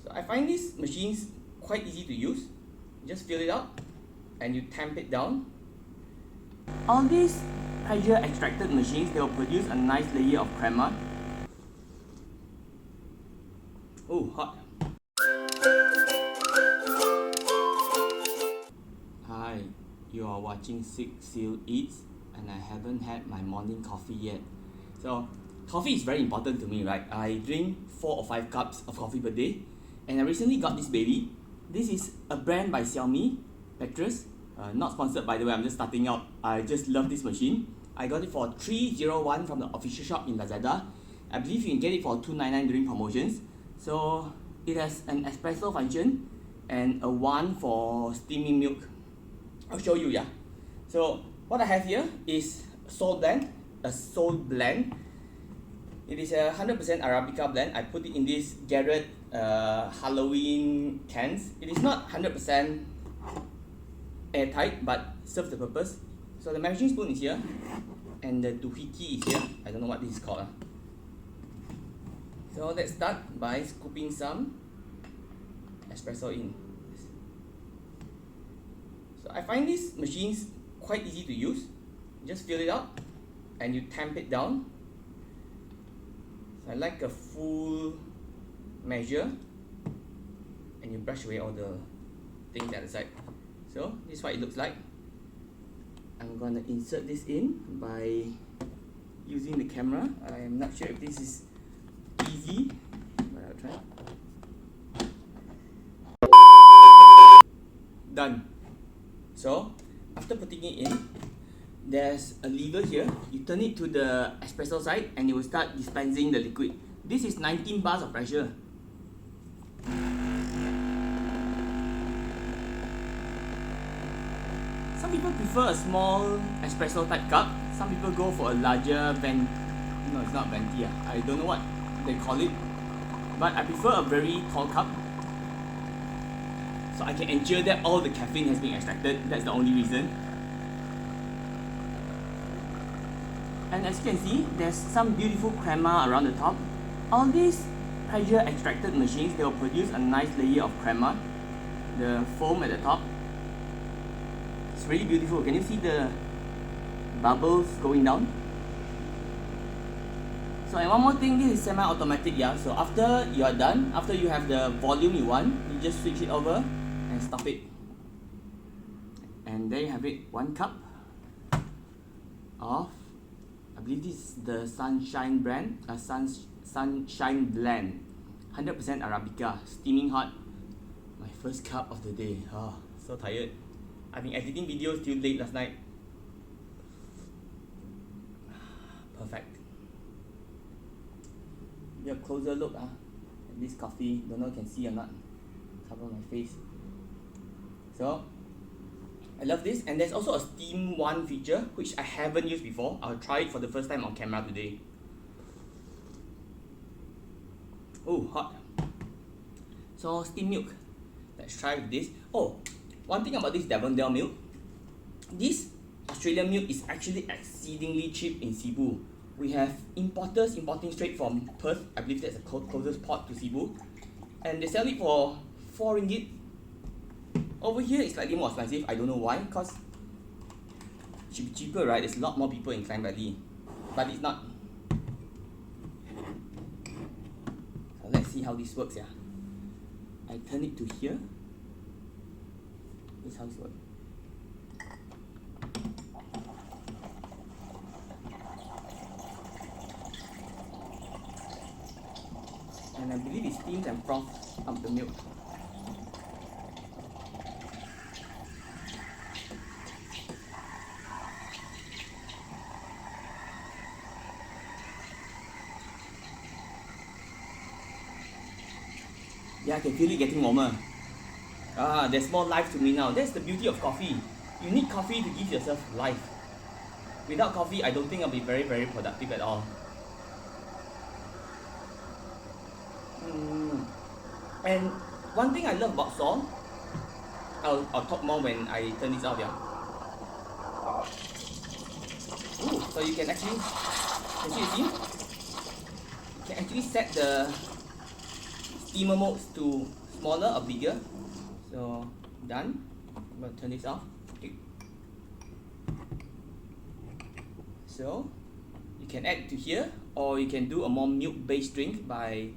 So I find these machines quite easy to use. You just fill it up and you tamp it down. All these pressure extracted machines, they will produce a nice layer of crema. Oh, hot. Hi, you are watching Six Seal Eats and I haven't had my morning coffee yet. So coffee is very important to me, right? I drink 4 or 5 cups of coffee per day, and I recently got this baby. This is a brand by Xiaomi Petrus. Not sponsored, by the way, I'm just starting out. I just love this machine. I got it for $301 from the official shop in Lazada. I believe you can get it for $299 during promotions. So it has an espresso function and a one for steaming milk. I'll show you, yeah. So what I have here is a salt blend. It is a 100% Arabica blend. I put it in this Garrett Halloween cans. It is not 100% airtight, but serves the purpose. So the measuring spoon is here, and the doohickey is here. I don't know what this is called. So let's start by scooping some espresso in. So I find these machines quite easy to use. You just fill it up and you tamp it down. So I like a full measure, and you brush away all the things at the side. So this is what it looks like. I'm gonna insert this in by using the camera. I am not sure if this is easy, but I'll try. Done. So after putting it in, there's a lever here. You turn it to the espresso side and it will start dispensing the liquid. This is 19 bars of pressure. Some people prefer a small espresso type cup. Some people go for a larger no, it's not venti. I don't know what they call it, but I prefer a very tall cup, so I can ensure that all the caffeine has been extracted. That's the only reason. And as you can see, there's some beautiful crema around the top. All these pressure extracted machines, they will produce a nice layer of crema. The foam at the top, it's really beautiful. Can you see the bubbles going down? So, and one more thing, this is semi-automatic, yeah. So after you are done, after you have the volume you want, you just switch it over and stop it. And there you have it, 1 cup of, I believe this is the Sunshine brand, Sunshine blend, 100% Arabica, steaming hot. My first cup of the day. Oh, so tired. I've been editing videos till late last night. Perfect. Give a closer look at this coffee. Don't know if you can see or not. Cover my face. So I love this, and there's also a steam one feature which I haven't used before. I'll try it for the first time on camera today. Oh, hot. So steam milk. Let's try with this. Oh, one thing about this Devondale milk, this Australian milk is actually exceedingly cheap in Cebu. We have importers importing straight from Perth. I believe that's the closest port to Cebu, and they sell it for 4 ringgit. Over here it's slightly more expensive. I don't know why, because it should be cheaper, right? There's a lot more people in Klang Valley, but it's not. So let's see how this works. Yeah, I turn it to here. This is how it works. And I believe it steams and froths up the milk. Yeah, I can feel it getting warmer. There's more life to me now. That's the beauty of coffee. You need coffee to give yourself life. Without coffee, I don't think I'll be very, very productive at all. And one thing I love about salt, I'll talk more when I turn this off, yeah. Ooh, so you can actually, you can actually set the steamer modes to smaller or bigger. So done. I'm going to turn this off. So you can add to here, or you can do a more milk based drink by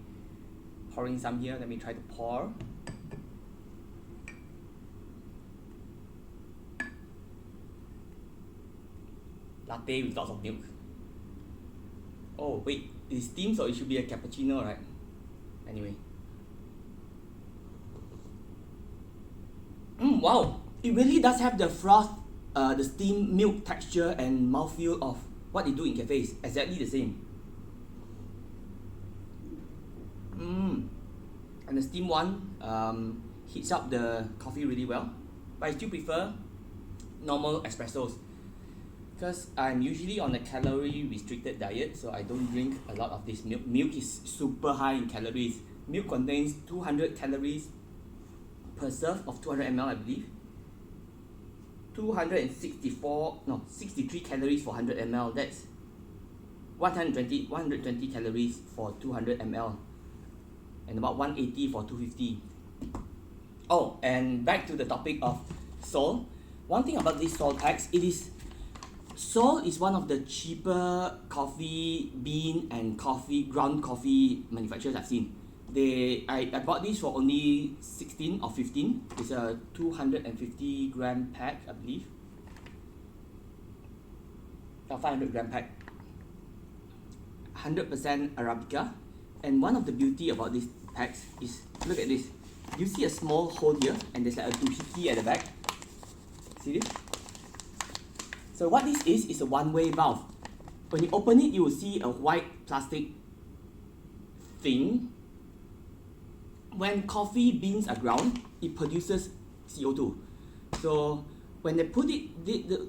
pouring some here. Let me try to pour. Latte with lots of milk. Oh wait, it's steamed, so it should be a cappuccino, right? Anyway. Wow, it really does have the froth, the steamed milk texture and mouthfeel of what they do in cafes. Exactly the same. And the steam one heats up the coffee really well, but I still prefer normal espressos because I'm usually on a calorie restricted diet, so I don't drink a lot of this milk. Milk is super high in calories. Milk contains 200 calories per serve of 200 ml, I believe. 63 calories for 100 ml. That's 120 calories for 200 ml, and about 180 for 250. Oh, and back to the topic of Sol. One thing about these Sol packs, Sol is one of the cheaper coffee bean and ground coffee manufacturers I've seen. I bought this for only 16 or 15. It's a 250 gram pack, I believe. A 500 gram pack. 100% Arabica. And one of the beauty about these packs is, look at this. You see a small hole here, and there's like a doohickey at the back. See this? So what this is a one-way valve. When you open it, you will see a white plastic thing. When coffee beans are ground, it produces CO2. So when they put it,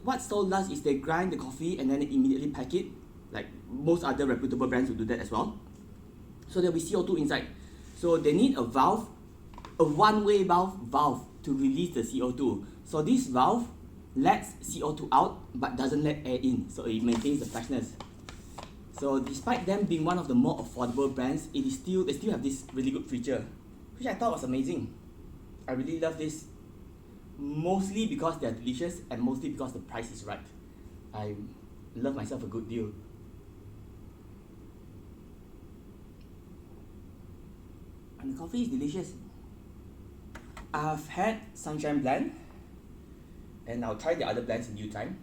what Sol does is they grind the coffee and then they immediately pack it. Like most other reputable brands will do that as well. So there'll be CO2 inside. So they need a valve, a one-way valve to release the CO2. So this valve lets CO2 out but doesn't let air in, so it maintains the freshness. So despite them being one of the more affordable brands, they still have this really good feature, which I thought was amazing. I really love this, mostly because they're delicious and mostly because the price is right. I love myself a good deal. And the coffee is delicious. I've had Sunshine Blend, and I'll try the other blends in due time.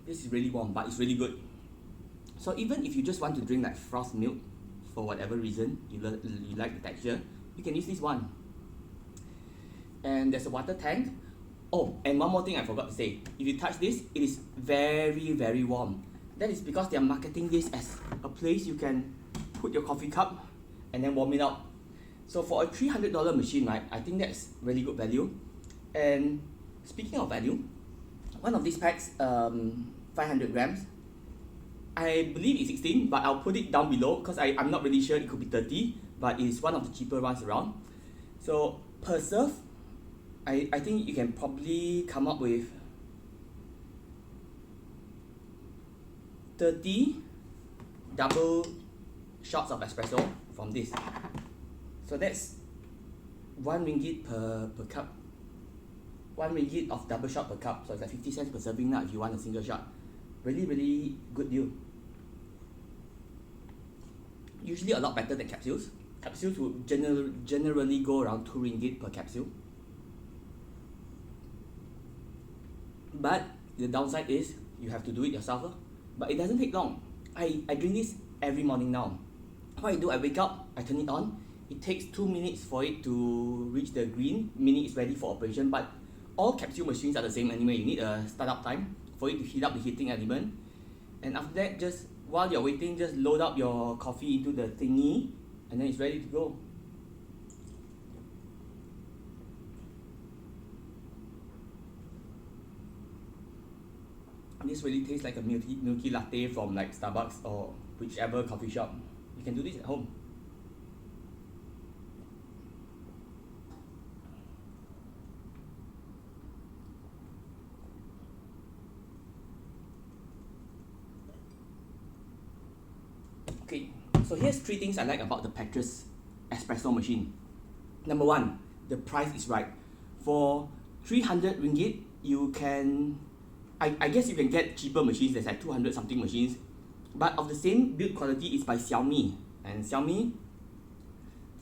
This is really warm, but it's really good. So even if you just want to drink like frost milk for whatever reason, you like the texture, you can use this one. And there's a water tank. Oh, and one more thing I forgot to say. If you touch this, it is very, very warm. That is because they are marketing this as a place you can put your coffee cup and then warm it up. So for a $300 machine, right, I think that's really good value. And speaking of value, one of these packs, 500 grams, I believe it's 16, but I'll put it down below because I'm not really sure, it could be 30, but it's one of the cheaper ones around. So per serve, I think you can probably come up with 30 double shots of espresso from this. So that's 1 ringgit per cup. 1 ringgit of double shot per cup. So it's like 50 cents per serving now if you want a single shot. Really, really good deal. Usually a lot better than capsules. Capsules would generally go around 2 ringgit per capsule. But the downside is you have to do it yourself. But it doesn't take long. I drink this every morning now. What I do, I wake up, I turn it on. It takes 2 minutes for it to reach the green, meaning it's ready for operation. But all capsule machines are the same anyway. You need a startup time for it to heat up the heating element. And after that, just while you're waiting, just load up your coffee into the thingy and then it's ready to go. This really tastes like a milky latte from like Starbucks or whichever coffee shop. You can do this at home. So here's 3 things I like about the Petrus Espresso machine. Number 1, the price is right. For 300 ringgit, you can, I guess you can get cheaper machines. There's like 200 something machines, but of the same build quality is by Xiaomi. And Xiaomi,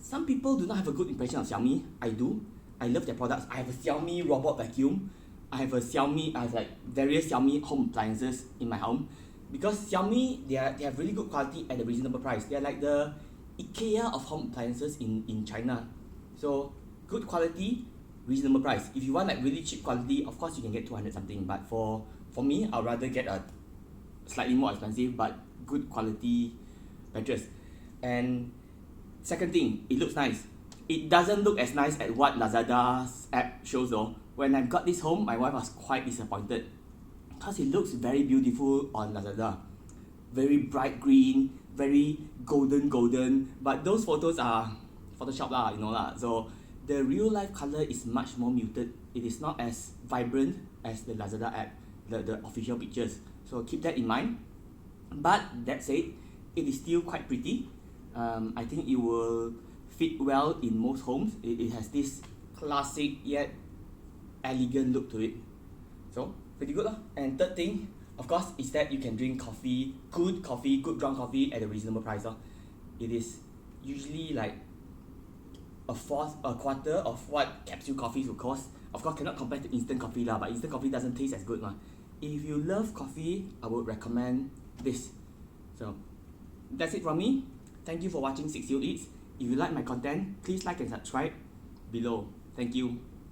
some people do not have a good impression of Xiaomi. I do. I love their products. I have a Xiaomi robot vacuum. I have like various Xiaomi home appliances in my home. Because Xiaomi, they have really good quality at a reasonable price. They're like the IKEA of home appliances in China. So good quality, reasonable price. If you want like really cheap quality, of course you can get 200 something. But for me, I'd rather get a slightly more expensive but good quality mattress. And second thing, it looks nice. It doesn't look as nice as what Lazada's app shows though. When I got this home, my wife was quite disappointed because it looks very beautiful on Lazada. Very bright green, very golden, but those photos are Photoshop lah, you know lah. So the real life color is much more muted. It is not as vibrant as the Lazada app, the official pictures. So keep that in mind. But that said, it is still quite pretty. I think it will fit well in most homes. It has this classic yet elegant look to it. So pretty good lah. And third thing, of course, is that you can drink good ground coffee at a reasonable price. It is usually like a quarter of what capsule coffees would cost. Of course, cannot compare to instant coffee lah, but instant coffee doesn't taste as good lah. If you love coffee, I would recommend this. So that's it from me. Thank you for watching 6 Eats. If you like my content, please like and subscribe below. Thank you.